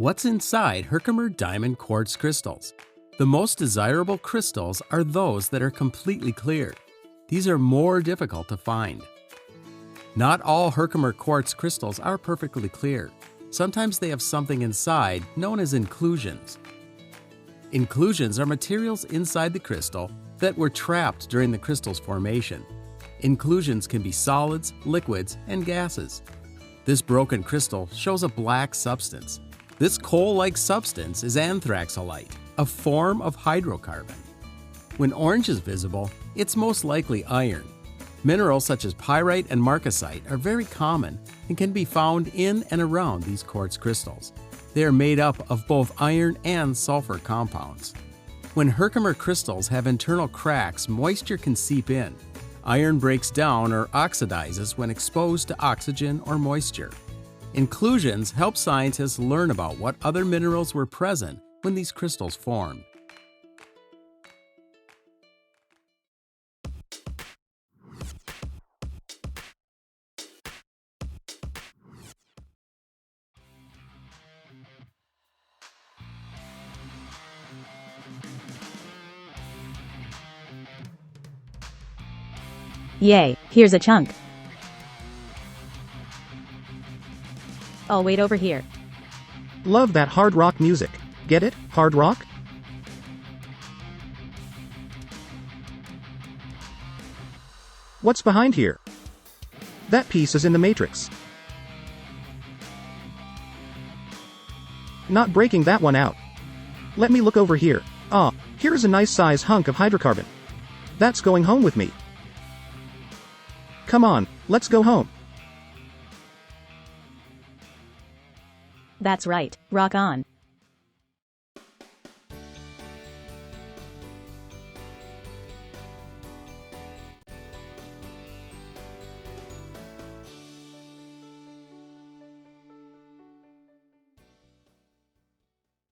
What's inside Herkimer Diamond Quartz crystals? The most desirable crystals are those that are completely clear. These are more difficult to find. Not all Herkimer quartz crystals are perfectly clear. Sometimes they have something inside known as inclusions. Inclusions are materials inside the crystal that were trapped during the crystal's formation. Inclusions can be solids, liquids, and gases. This broken crystal shows a black substance. This coal-like substance is anthraxolite, a form of hydrocarbon. When orange is visible, it's most likely iron. Minerals such as pyrite and marcasite are very common and can be found in and around these quartz crystals. They are made up of both iron and sulfur compounds. When Herkimer crystals have internal cracks, moisture can seep in. Iron breaks down or oxidizes when exposed to oxygen or moisture. Inclusions help scientists learn about what other minerals were present when these crystals formed. Yay, here's a chunk. I'll wait over here. Love that hard rock music. Get it? Hard rock? What's behind here? That piece is in the matrix. Not breaking that one out. Let me look over here. Ah, here's a nice size hunk of hydrocarbon. That's going home with me. Come on, let's go home. That's right, rock on.